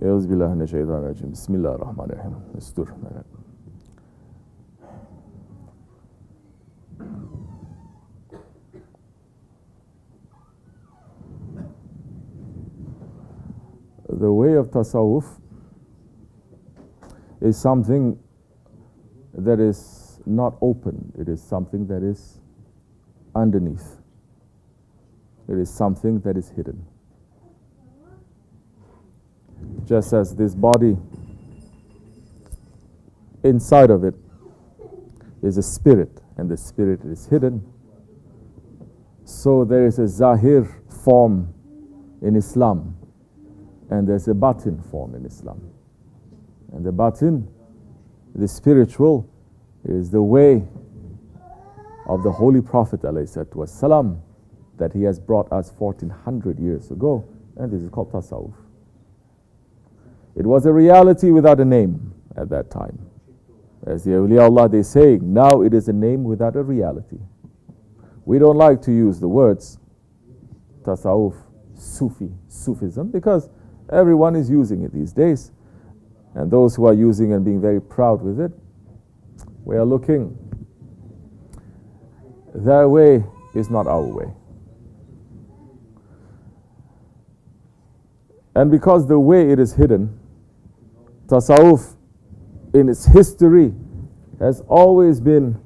Euzubillahimineşşeytanirracim. Bismillahirrahmanirrahim. Dur. The way of Tasawwuf is something that is not open. It is something that is underneath. It is something that is hidden. Just as this body, inside of it is a spirit, and the spirit is hidden, so there is a zahir form in Islam, and there's a batin form in Islam. And the batin, the spiritual, is the way of the Holy Prophet ﷺ that he has brought us 1400 years ago, and this is called Tasawwuf. It was a reality without a name at that time. As the awliya Allah, they say, now it is a name without a reality. We don't like to use the words Tasawwuf, Sufi, Sufism, because everyone is using it these days. And those who are using and being very proud with it, we are looking. Their way is not our way. And because the way it is hidden, Tasawwuf in its history has always been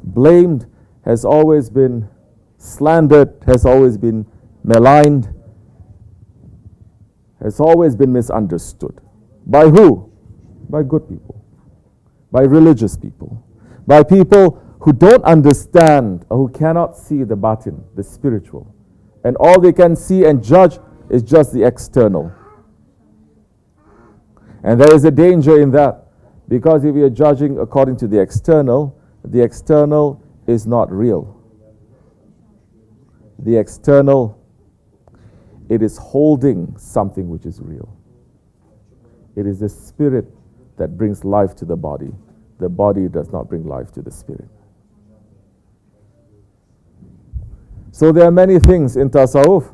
blamed, has always been slandered, has always been maligned, has always been misunderstood. By who? By good people, by religious people, by people who don't understand or who cannot see the batin, the spiritual. And all they can see and judge is just the external. And there is a danger in that, because if you are judging according to the external is not real. The external, it is holding something which is real. It is the spirit that brings life to the body. The body does not bring life to the spirit. So there are many things in Tasawwuf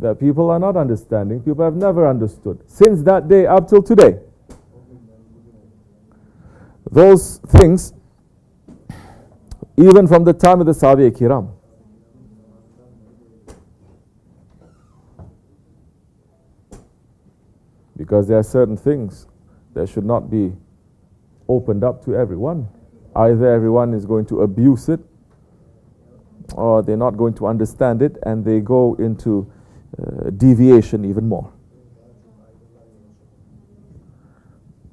that people are not understanding. People have never understood since that day up till today. Those things, even from the time of the Sahaba Kiram. Because there are certain things that should not be opened up to everyone. Either everyone is going to abuse it, or they're not going to understand it, and they go into deviation even more.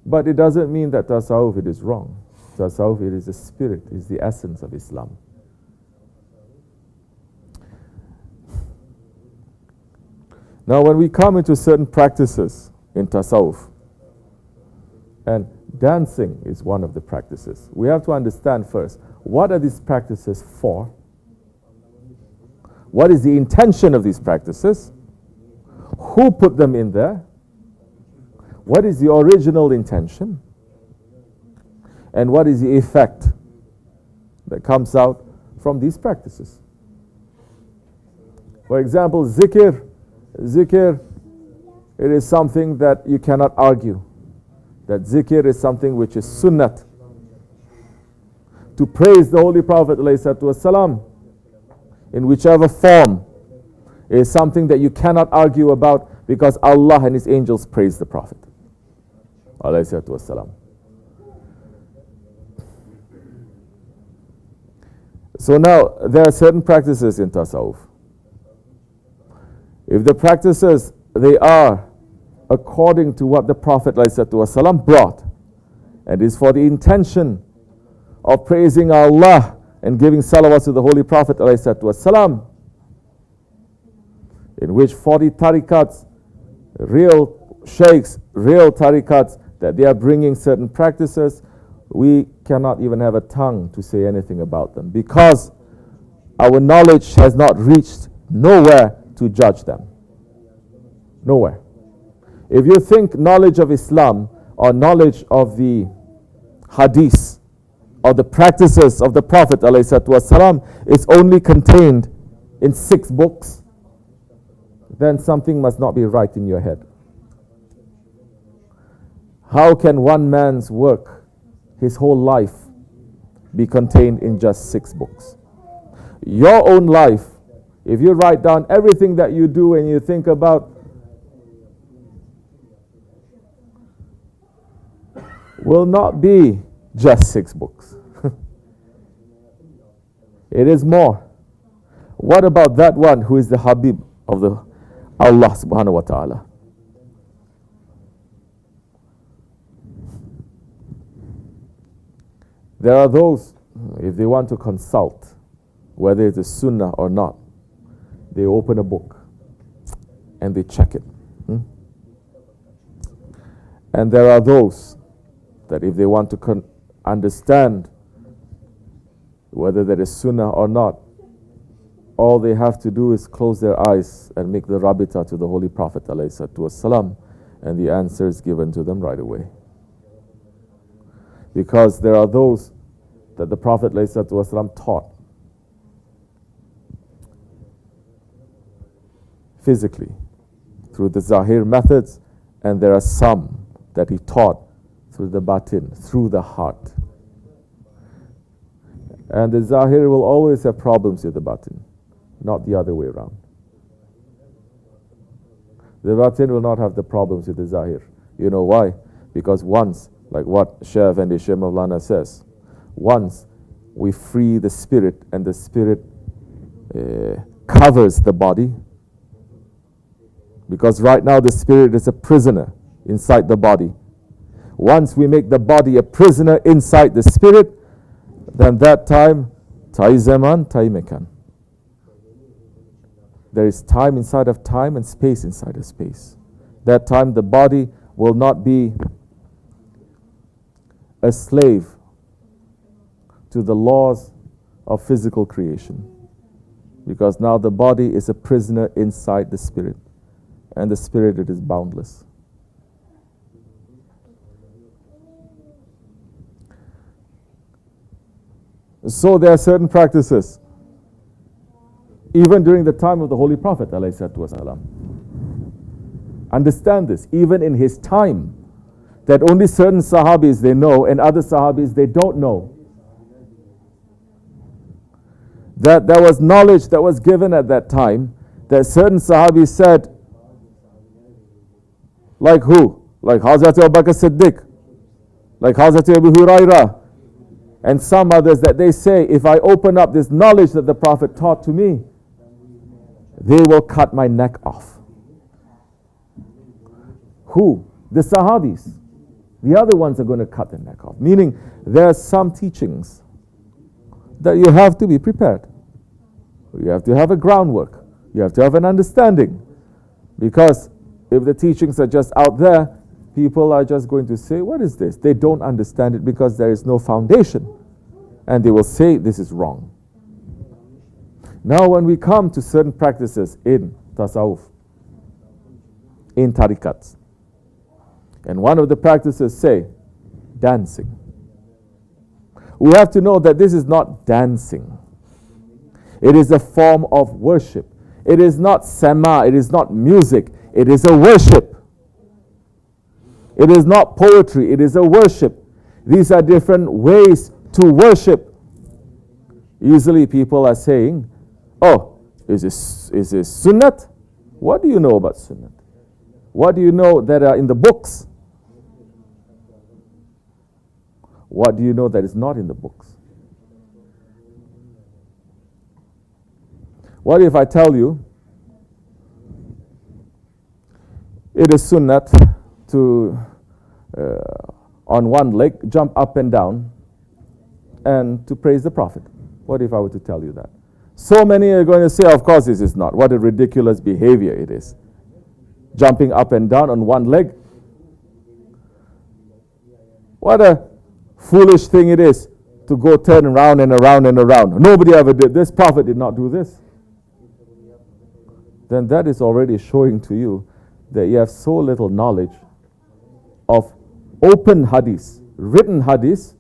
But it doesn't mean that Tasawwuf it is wrong. Tasawwuf it is the spirit, is the essence of Islam. Now when we come into certain practices in Tasawwuf, and dancing is one of the practices, we have to understand first, what are these practices for? What is the intention of these practices? Who put them in there? What is the original intention? And what is the effect that comes out from these practices? For example, zikr. Zikr, it is something that you cannot argue. That zikr is something which is sunnat. To praise the Holy Prophet ﷺ in whichever form is something that you cannot argue about, because Allah and His angels praise the Prophet ﷺ. So now there are certain practices in Tasawwuf. If the practices, they are according to what the Prophet ﷺ brought, and is for the intention of praising Allah and giving salawat to the Holy Prophet ﷺ, in which 40 tariqats, real sheikhs, real tariqats, that they are bringing certain practices, we cannot even have a tongue to say anything about them, because our knowledge has not reached nowhere to judge them. Nowhere. If you think knowledge of Islam or knowledge of the hadith or the practices of the Prophet ﷺ is only contained in 6 books, then something must not be right in your head. How can one man's work, his whole life, be contained in just 6 books? Your own life, if you write down everything that you do and you think about, will not be just 6 books. It is more. What about that one who is the Habib of the Allah subhanahu wa ta'ala? There are those, if they want to consult whether it's a sunnah or not, they open a book and they check it. And there are those that if they want to understand whether there is sunnah or not, all they have to do is close their eyes and make the rabita to the Holy Prophet ﷺ, and the answer is given to them right away. Because there are those that the Prophet ﷺ taught physically through the Zahir methods, and there are some that he taught through the batin, through the heart. And the Zahir will always have problems with the batin, not the other way around. The batin will not have the problems with the Zahir. You know why? Because once, like what Shaykh and Shaykh Mawlana says, once we free the spirit and the spirit covers the body, because right now the spirit is a prisoner inside the body. Once we make the body a prisoner inside the spirit, then that time, Tai Zaman, Tai Mekan. There is time inside of time and space inside of space. That time the body will not be a slave to the laws of physical creation. Because now the body is a prisoner inside the spirit. And the spirit, it is boundless. So there are certain practices, even during the time of the Holy Prophet ﷺ. Understand this, even in his time, that only certain Sahabis they know and other Sahabis they don't know. That there was knowledge that was given at that time, that certain Sahabis said, like who? Like Hazrat Abu Bakr Siddiq, like Hazrat Abu Hurairah, and some others, that they say, if I open up this knowledge that the Prophet taught to me, they will cut my neck off. Who? The Sahabis. The other ones are going to cut their neck off. Meaning, there are some teachings that you have to be prepared. You have to have a groundwork. You have to have an understanding. Because if the teachings are just out there, people are just going to say, what is this? They don't understand it because there is no foundation. And they will say, this is wrong. Now when we come to certain practices in Tasawwuf, in Tariqats, and one of the practices say, dancing. We have to know that this is not dancing. It is a form of worship. It is not sama, it is not music. It is a worship. It is not poetry, it is a worship. These are different ways to worship. Usually people are saying, oh, is this sunnat? What do you know about sunnat? What do you know that are in the books? What do you know that is not in the books? What if I tell you it is sunnat to on one leg jump up and down and to praise the Prophet? What if I were to tell you that? So many are going to say, of course this is not. What a ridiculous behavior it is. Jumping up and down on one leg. What a foolish thing it is to go turn around and around and around. Nobody ever did this. Prophet did not do this. Then that is already showing to you that you have so little knowledge of open hadith, written hadith.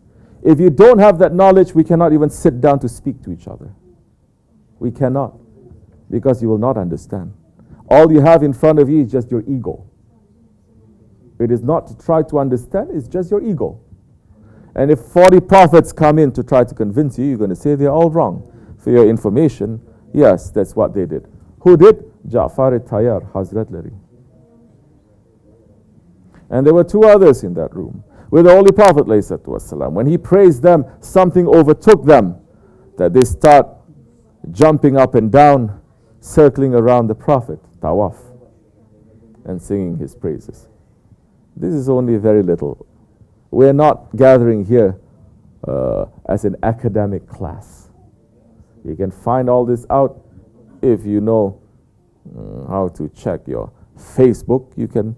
If you don't have that knowledge, we cannot even sit down to speak to each other. We cannot, because you will not understand. All you have in front of you is just your ego. It is not to try to understand, it's just your ego. And if 40 prophets come in to try to convince you, you're going to say they're all wrong. For your information, yes, that's what they did. Who did? Ja'far Tayyar, Hazrat Lari. And there were two others in that room with the Holy Prophet ﷺ. When he praised them, something overtook them, that they start jumping up and down, circling around the Prophet, tawaf, and singing his praises. This is only very little. We're not gathering here as an academic class. You can find all this out if you know how to check your Facebook. You can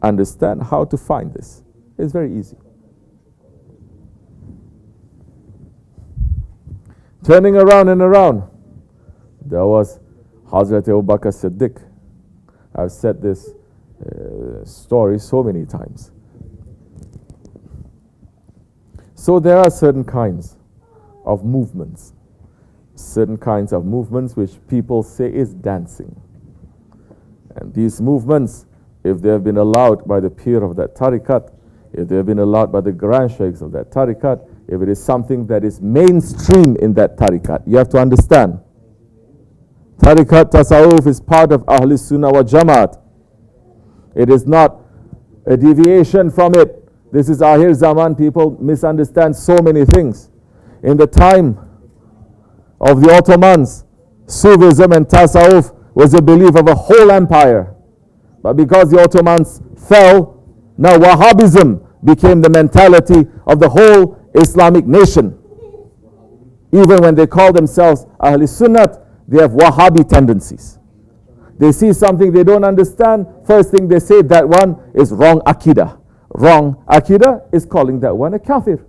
understand how to find this. It's very easy. Turning around and around, there was Hazrat Abu Bakr Siddiq. I've said this story so many times. So there are certain kinds of movements which people say is dancing. And these movements, if they have been allowed by the pir of that tariqat, if they have been allowed by the grand sheikhs of that tariqat, if it is something that is mainstream in that tariqat, you have to understand. Tariqat Tasawwuf is part of Ahl Sunnah wa Jamaat. It is not a deviation from it. This is Akhir Zaman. People misunderstand so many things. In the time of the Ottomans, Sufism and Tasawwuf was the belief of a whole empire. But because the Ottomans fell, now Wahhabism became the mentality of the whole Islamic nation. Even when they call themselves Ahl Sunnat, they have Wahhabi tendencies. They see something they don't understand, first thing they say, that one is wrong Aqidah. Wrong Aqidah is calling that one a kafir.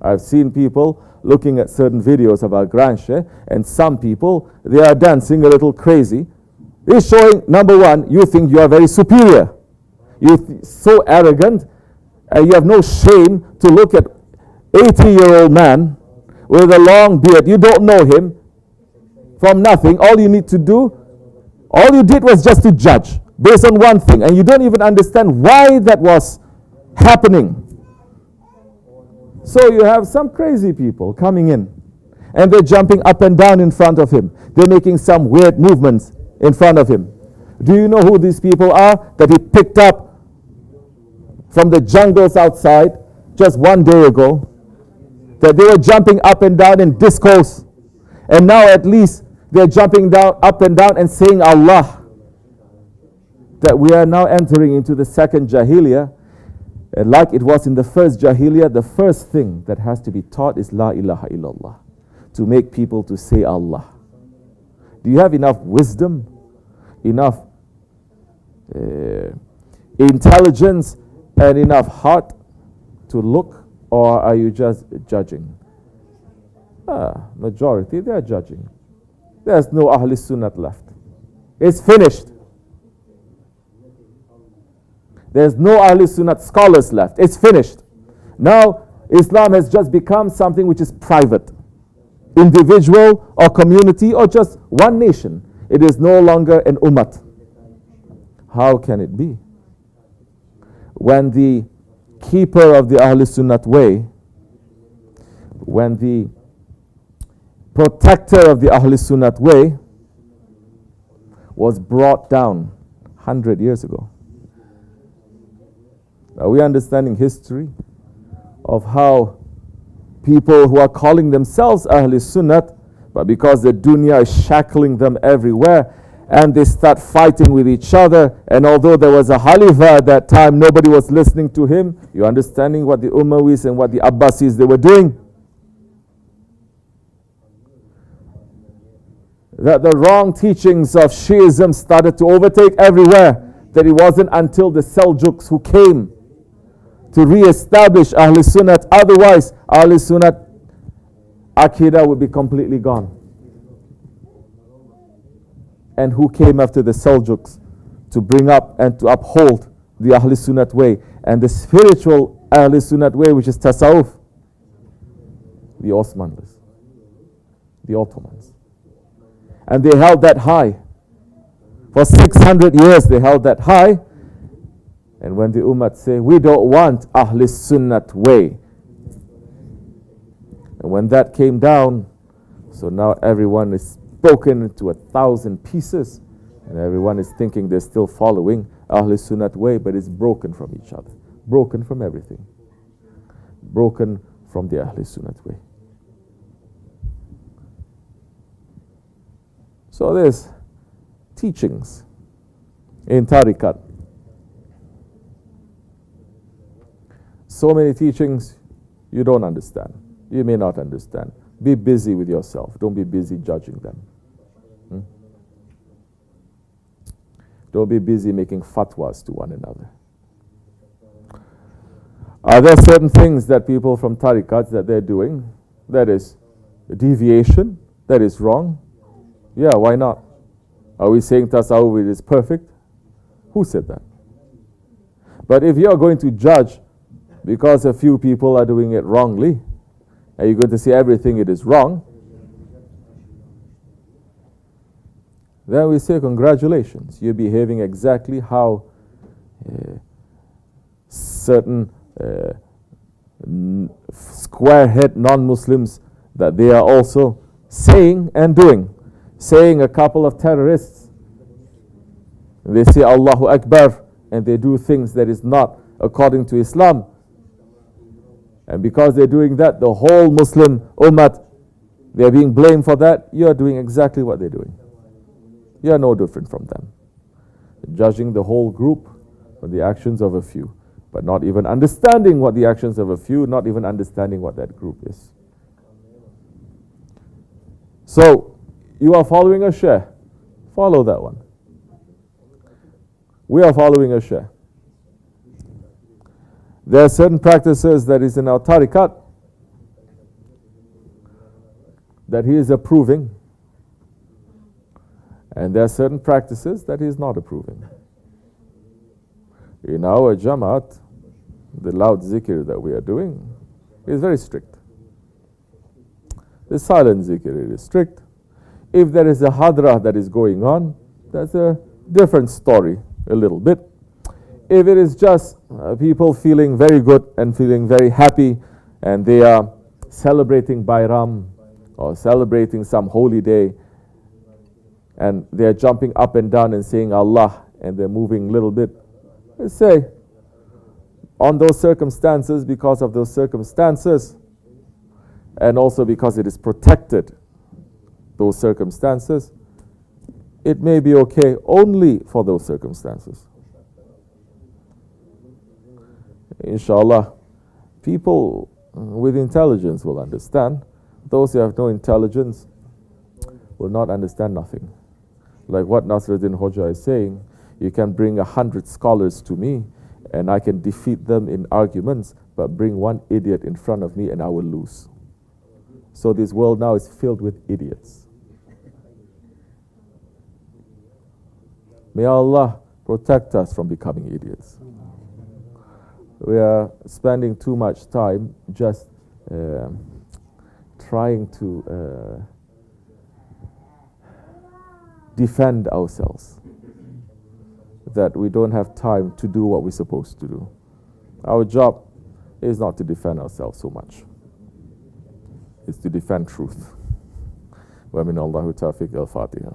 I've seen people looking at certain videos of our Grand Sheikh, and some people, they are dancing a little crazy. It's showing, number one, you think you are very superior. You're so arrogant, and you have no shame to look at 80-year-old man with a long beard. You don't know him from nothing. All you need to do, all you did was just to judge based on one thing, and you don't even understand why that was happening. So you have some crazy people coming in, and they're jumping up and down in front of him. They're making some weird movements in front of him. Do you know who these people are that he picked up from the jungles outside just one day ago? That they were jumping up and down in discourse, and now at least they're jumping down, up and down and saying Allah. That we are now entering into the second Jahiliyyah. And like it was in the first Jahiliyyah, the first thing that has to be taught is La ilaha illallah, to make people to say Allah. Do you have enough wisdom, enough intelligence, and enough heart to look, or are you just judging? Majority, they are judging. There's no Ahl Sunnat left. It's finished. There's no Ahl Sunnat scholars left. It's finished. Now, Islam has just become something which is private. Individual or community or just one nation. It is no longer an ummat. How can it be? When the keeper of the Ahl Sunnat way, when the protector of the Ahl Sunnat way was brought down 100 years ago. Are we understanding history of how people who are calling themselves Ahl Sunnat, but because the dunya is shackling them everywhere, and they start fighting with each other, and although there was a Khalifa at that time, nobody was listening to him. You're understanding what the Umayyas and what the Abbasis they were doing? That the wrong teachings of Shiism started to overtake everywhere. That it wasn't until the Seljuks who came to re-establish Ahl Sunnat. Otherwise, Ahl Sunnat Aqidah would be completely gone. And who came after the Seljuks to bring up and to uphold the Ahl Sunnat way and the spiritual Ahl Sunnat way, which is Tasawwuf? The Osmanlis, the Ottomans. And they held that high. For 600 years they held that high. And when the Ummah say, we don't want Ahl Sunnat way. And when that came down, so now everyone is broken into 1,000 pieces. And everyone is thinking they're still following Ahl Sunnat way, but it's broken from each other. Broken from everything. Broken from the Ahl Sunnat way. So there's teachings in tariqat. So many teachings you don't understand. You may not understand. Be busy with yourself. Don't be busy judging them. Don't be busy making fatwas to one another. Are there certain things that people from tariqats that they're doing that is a deviation, that is wrong? Yeah, why not? Are we saying Tasawwuf is perfect? Who said that? But if you're going to judge because a few people are doing it wrongly, are you going to say everything it is wrong? Then we say, congratulations, you're behaving exactly how certain square-head non-Muslims that they are also saying and doing. Saying a couple of terrorists, they say Allahu Akbar, and they do things that is not according to Islam. And because they're doing that, the whole Muslim ummah, they're being blamed for that. You're doing exactly what they're doing. You're no different from them. Judging the whole group for the actions of a few, but not even understanding what the actions of a few, not even understanding what that group is. So, you are following a shaykh. Follow that one. We are following a shaykh. There are certain practices that is in our tariqat that he is approving, and there are certain practices that he is not approving. In our Jamaat, the loud zikr that we are doing is very strict. The silent zikr is strict. If there is a hadra that is going on, that's a different story a little bit. If it is just people feeling very good and feeling very happy and they are celebrating Bayram or celebrating some holy day and they are jumping up and down and saying Allah and they're moving a little bit, let's say on those circumstances, because of those circumstances and also because it is protected, those circumstances, it may be okay only for those circumstances. Inshallah, people with intelligence will understand. Those who have no intelligence will not understand nothing. Like what Nasruddin Hoja is saying, you can bring 100 scholars to me and I can defeat them in arguments, but bring one idiot in front of me and I will lose. So this world now is filled with idiots. May Allah protect us from becoming idiots. We are spending too much time just trying to defend ourselves, that we don't have time to do what we're supposed to do. Our job is not to defend ourselves so much. It's to defend truth. Wa min Allahu tawfiq al-Fatiha.